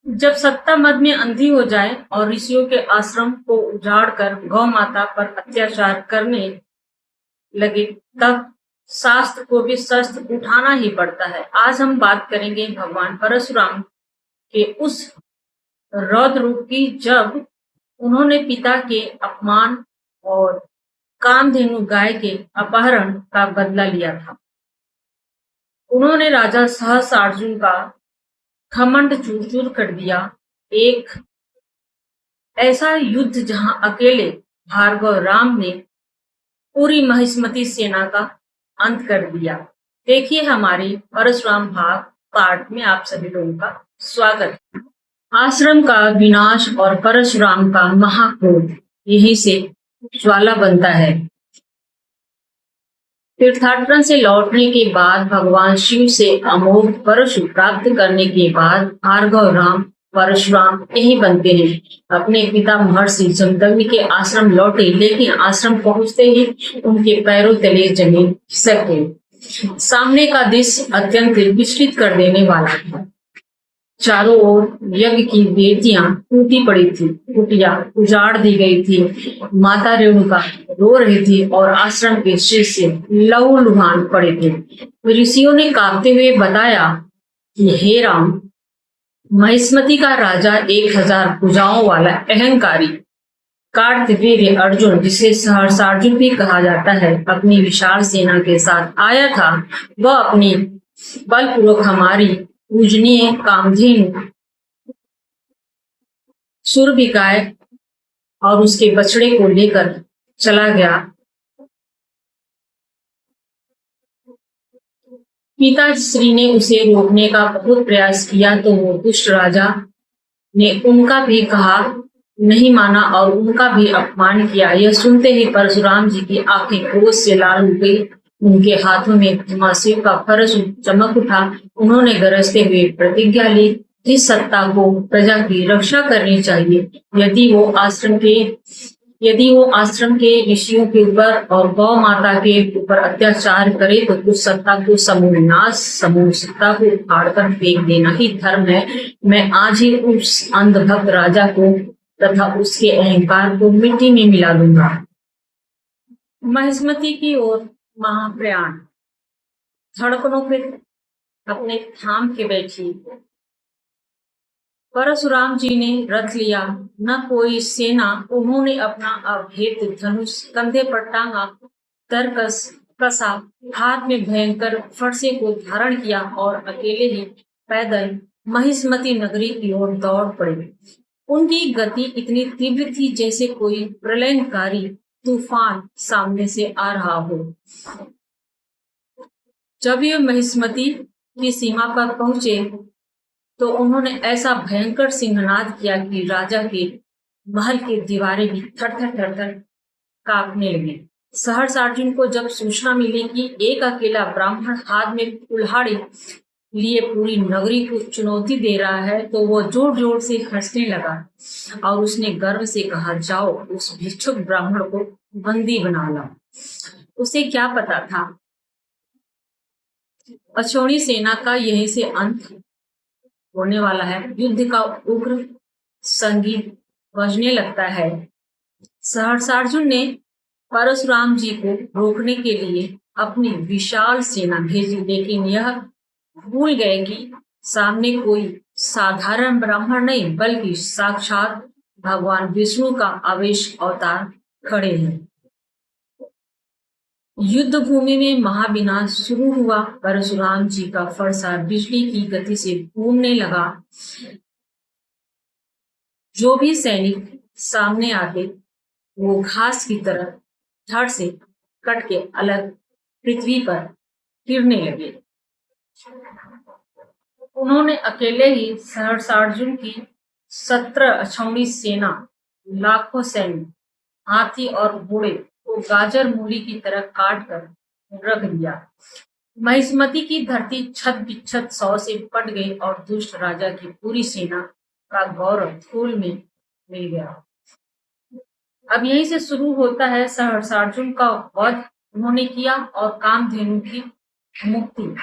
जब सत्ता मद में अंधी हो जाए और ऋषियों के आश्रम को उजाड़ कर गौ माता पर अत्याचार करने लगे, तब शास्त्र को भी शस्त्र उठाना ही पड़ता है। आज हम बात करेंगे भगवान परशुराम के उस रौद्र रूप की, जब उन्होंने पिता के अपमान और कामधेनु गाय के अपहरण का बदला लिया था। उन्होंने राजा सहस्त्रार्जुन का घमंड चूर-चूर कर दिया। एक ऐसा युद्ध जहां अकेले भार्गव राम ने पूरी महिष्मती सेना का अंत कर दिया। देखिए हमारी परशुराम भाग पाठ में आप सभी लोगों का स्वागत है। आश्रम का विनाश और परशुराम का महाक्रोध यहीं से ज्वाला बनता है। तीर्थाटन से लौटने के बाद भगवान शिव से अमोघ परशु प्राप्त करने के बाद भार्गव राम परशुराम यही बनते हैं। अपने पिता महर्षि जमदग्नि के आश्रम लौटे, लेकिन आश्रम पहुंचते ही उनके पैरों तले जमीन खिसक गई। सामने का दृश्य अत्यंत विचलित कर देने वाला था। चारों ओर यज्ञ की वेदियां टूटी पड़ी थी, कुटिया उजाड़ दी गई थी, माता रेणुका रो रही थी और आश्रम के शीर्ष से लहूलुहान पड़े थे। ऋषियों ने कांपते हुए बताया कि हे राम, महिष्मती का राजा 1000 भुजाओं वाला अहंकारी कार्तवीर्य अर्जुन, जिसे सहस्त्रार्जुन भी कहा जाता है, अपनी विशाल सेना के साथ आया था। वह अपनी बलपूर्वक हमारी पूजनीय कामधेनु शूरबिकाय और उसके बछड़े को लेकर चला गया। पिताश्री ने उसे रोकने का बहुत प्रयास किया, तो वो दुष्ट राजा ने उनका भी कहा नहीं माना और उनका भी अपमान किया। यह सुनते ही परशुराम जी की आंखें क्रोध से लाल हो गई। उनके हाथों में घमासियों का फरस चमक उठा। उन्होंने गरजते हुए प्रतिज्ञा ली, जिस सत्ता को प्रजा की रक्षा करनी चाहिए, यदि वो आश्रम के ऋषियों के ऊपर और गौ माता के ऊपर अत्याचार करे, तो उस सत्ता को समूल नाश, समूल सत्ता को उखाड़कर फेंक देना ही धर्म है। मैं आज ही उस अंधभक्त राजा को तथा उसके अहंकार को मिट्टी में मिला दूंगा। महिष्मती की ओर महाप्रयाण। धड़कनों पे अपने थाम के बैठी परशुराम जी ने रथ लिया, न कोई सेना। उन्होंने अपना अभेद धनुष कंधे पर टांगा, तरकस कसा, हाथ में भयंकर फरसे को धारण किया और अकेले ही पैदल महिष्मती नगरी की ओर दौड़ पड़े। उनकी गति इतनी तीव्र थी जैसे कोई प्रलयंकारी तूफान सामने से आ रहा हो। जब ये महिष्मती की सीमा पर पहुंचे, तो उन्होंने ऐसा भयंकर सिंहनाद किया कि राजा के महल की दीवारें भी थर-थर कांपने लगी। सहस्त्रार्जुन को जब सूचना मिली कि एक अकेला ब्राह्मण हाथ में कुल्हाड़ी लिए पूरी नगरी को चुनौती दे रहा है, तो वो जोर-जोर से हंसने लगा और उसने गर्व से कहा, जाओ उस भिक्षुक ब्राह्मण को बंदी बना लाओ। उसे क्या पता था अछोड़ी सेना का यहीं से अंत होने वाला है। युद्ध का उग्र संगीत बजने लगता है। सहस्त्रार्जुन ने परशुराम जी को रोकने के लिए अपनी विशाल सेना भेजी, लेकिन यह भूल गए कि सामने कोई साधारण ब्राह्मण नहीं, बल्कि साक्षात भगवान विष्णु का आवेश अवतार खड़े हैं। युद्ध भूमि में महाविनाश शुरू हुआ। परशुराम जी का फरसा बिजली की गति से घूमने लगा। जो भी सैनिक सामने आते, वो घास की तरह धड़ से कट के अलग पृथ्वी पर गिरने लगे। उन्होंने अकेले ही सहस्त्रार्जुन की 17 अक्षौहिणी सेना, लाखों सैनिक, हाथी और घोड़े को गाजर मूली की तरह काट कर रख दिया। महिष्मती की धरती छत बिच्छत 100 से पट गई और दुष्ट राजा की पूरी सेना का गौरव धूल में मिल गया। अब यहीं से शुरू होता है सहस्त्रार्जुन का वध उन्होंने किया और कामधेनु की मुक्ति।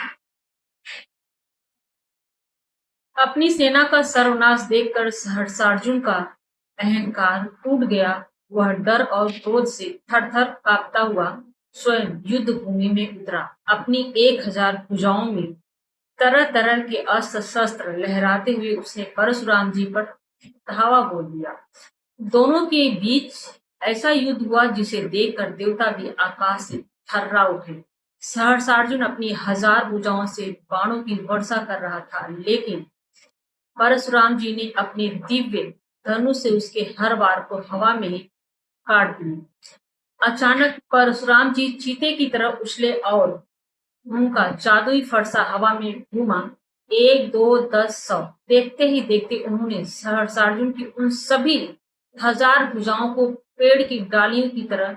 अपनी सेना का सर्वनाश देखकर सहस्त्रार्जुन का अहंकार टूट गया। वह डर और क्रोध से थर-थर कांपता हुआ स्वयं युद्ध भूमि में उतरा। अपनी 1000 भुजाओं में तरह-तरह के अस्त्र-शस्त्र लहराते हुए उसने परशुराम जी पर धावा बोल दिया। दोनों के बीच ऐसा युद्ध हुआ जिसे देखकर देवता भी आकाश से थर्रा उठे। सहस्त्रार्जुन अपनी 1000 भुजाओं से बाणों की वर्षा कर रहा था, लेकिन परशुराम जी ने अपने दिव्य धनुष से उसके हर बार को हवा में ही काट दिया। अचानक परशुराम जी चीते की तरह उछले और उनका जादुई फरसा हवा में घूमा। 1, 2, 10, 100 देखते ही देखते उन्होंने सहस्त्रार्जुन की उन सभी 1000 भुजाओं को पेड़ की डालियों की तरह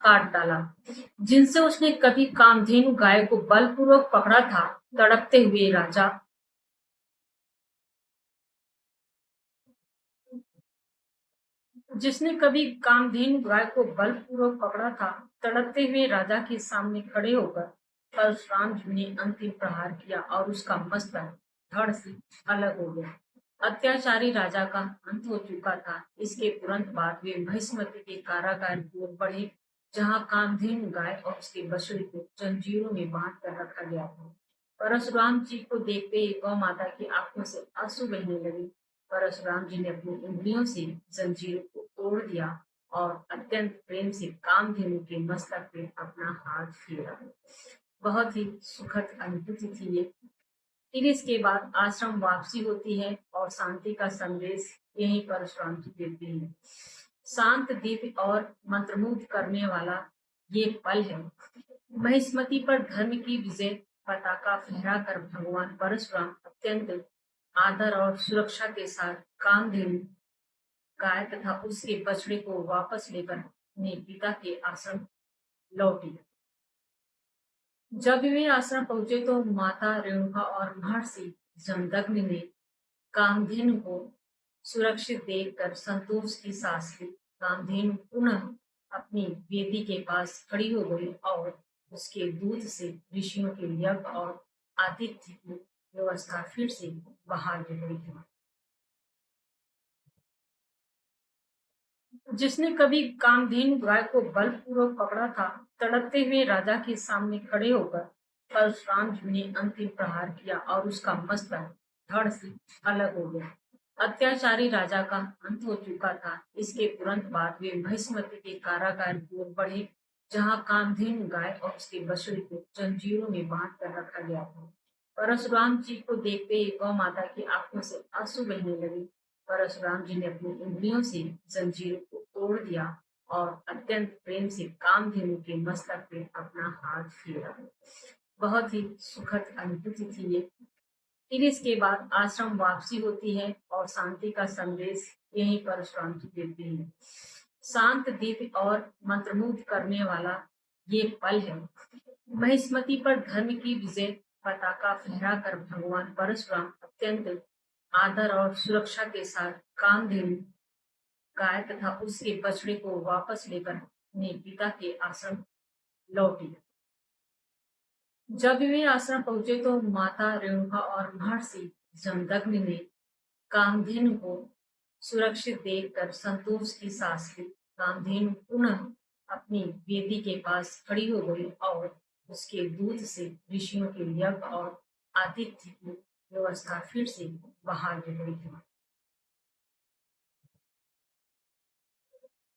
काट डाला, जिनसे उसने कभी कामधेनु गाय को बलपूर्वक पकड़ा था। तड़पते हुए राजा जिसने कभी कामधेनु गाय को बलपूर्वक पकड़ा था, तड़पते हुए राजा के सामने खड़े होकर परशुराम जी ने अंतिम प्रहार किया और उसका मस्तक धड़ से अलग हो गया। अत्याचारी राजा का अंत हो चुका था। इसके तुरंत बाद वे महिष्मति के कारागार की ओर बढ़े, जहाँ कामधेनु गाय और उसके बछड़े को जंजीरों में बांध कर रखा गया था। परशुराम जी को देखते ही गौ माता की आंखों से आंसू बहने लगे। परशुराम जी ने अपनी उंगलियों से जंजीरों को तोड़ दिया और अत्यंत प्रेम से कामधेनु के मस्तक पे अपना हाथ फेरा। बहुत ही सुखद अनुभूति थी ये। फिर इसके बाद आश्रम वापसी होती है और शांति का संदेश यही परशुराम जी देते हैं। शांत, दिव्य और मंत्रमुग्ध करने वाला ये पल है। महिष्मति पर धर्म की विजय पताका फहराकर भगवान परशुराम अत्यंत आदर और सुरक्षा के साथ कामधेनु गाय तथा उसके बछड़े को वापस लेकर अपने पिता के आश्रम लौटे। जब वे आश्रम पहुंचे तो माता रेणुका और महर्षि जमदग्नि ने कामधेनु को सुरक्षित देखकर संतोष की सांस ली। कामधेनु पुनः अपनी वेदी के पास खड़ी हो गई और उसके दूध से ऋषियों के यज्ञ और आतिथ्य की व्यवस्था फिर से बहाल हो गई थी। जिसने कभी कामधेनु गाय को बलपूर्वक पकड़ा था, तड़पते हुए राजा के सामने खड़े होकर परशुराम जी ने अंतिम प्रहार किया और उसका मस्तक धड़ से अलग हो गया। अत्याचारी राजा का अंत हो चुका था। इसके तुरंत बाद वे महिष्मति के कारागार की ओर बढ़े, जहाँ कामधेनु गाय और उसके बछड़े को जंजीरों में बांध कर रखा गया था। परशुराम जी को देखते ही गौ माता की आंखों से आंसू बहने लगे। परशुराम जी ने अपनी उंगलियों से जंजीरों को तोड़ दिया और अत्यंत प्रेम से कामधेनु के मस्तक पे अपना हाथ फेरा। बहुत ही सुखद अनुभूति थी ये। फिर इसके बाद आश्रम वापसी होती है और शांति का संदेश यही परशुराम जी देते हैं। शांत, दिव्य और मंत्रमुग्ध करने वाला ये पल है। महिष्मति पर धर्म की विजय पताका फहराकर भगवान परशुराम अत्यंत आदर और सुरक्षा के साथ कामधेनु गाय तथा उसके बछड़े को वापस लेकर अपने पिता के आश्रम लौटे। जब वे आश्रम पहुंचे तो माता रेणुका और महर्षि जमदग्नि ने कामधेनु को सुरक्षित देखकर संतोष की सांस ली। कामधेनु पुनः अपनी वेदी के पास खड़ी हो गई और उसके दूध से ऋषियों के यज्ञ और आतिथ्य की व्यवस्था फिर से बहाल हो गई थी।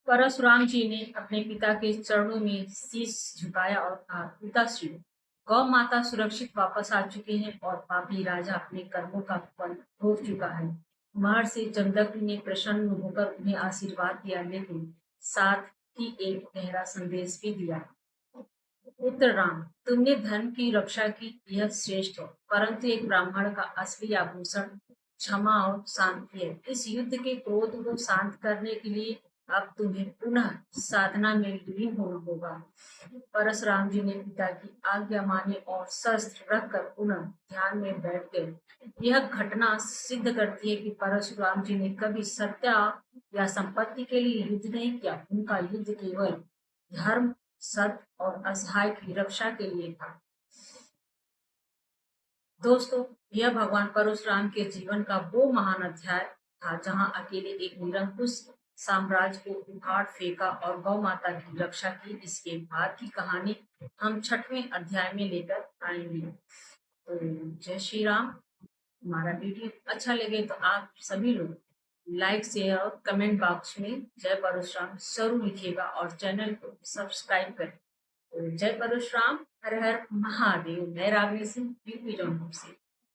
परशुराम जी ने अपने पिता के चरणों में शीश झुकाया और कहा, पिताश्री, गौ माता सुरक्षित वापस आ चुके हैं और पापी राजा अपने कर्मों का फल भोग चुका है। महर्षि जमदग्नि ने प्रसन्न होकर उन्हें आशीर्वाद दिया, लेकिन साथ ही एक गहरा संदेश भी दिया। पुत्र राम, तुमने धर्म की रक्षा की, यह श्रेष्ठ हो, परंतु एक ब्राह्मण का असली आभूषण क्षमा और शांति है। इस युद्ध के क्रोध को शांत करने के लिए अब तुम्हें पुनः साधना में लीन होना होगा। परशुराम जी ने पिता की आज्ञा मानी और शस्त्र रखकर पुनः ध्यान में बैठ गए। यह घटना सिद्ध करती है कि परशुराम जी ने कभी सत्य या संपत्ति के लिए युद्ध नहीं किया। उनका युद्ध केवल धर्म, सत्य और असहाय की रक्षा के लिए था। दोस्तों, यह भगवान परशुराम के जीवन का वो महान अध्याय था जहां अकेले एक निरंकुश साम्राज्य को उखाड़ फेंका और गौ माता की रक्षा की। इसके बाद की कहानी हम 6वें अध्याय में लेकर आएंगे। तो जय श्री राम। हमारा वीडियो अच्छा लगे तो आप सभी लोग लाइक शेयर और कमेंट बॉक्स में जय परशुराम जरूर लिखिएगा और चैनल को सब्सक्राइब करें। तो जय परशुराम, हर हर महादेव। मैं रागिनी सिंह, यूपी जौनपुर से।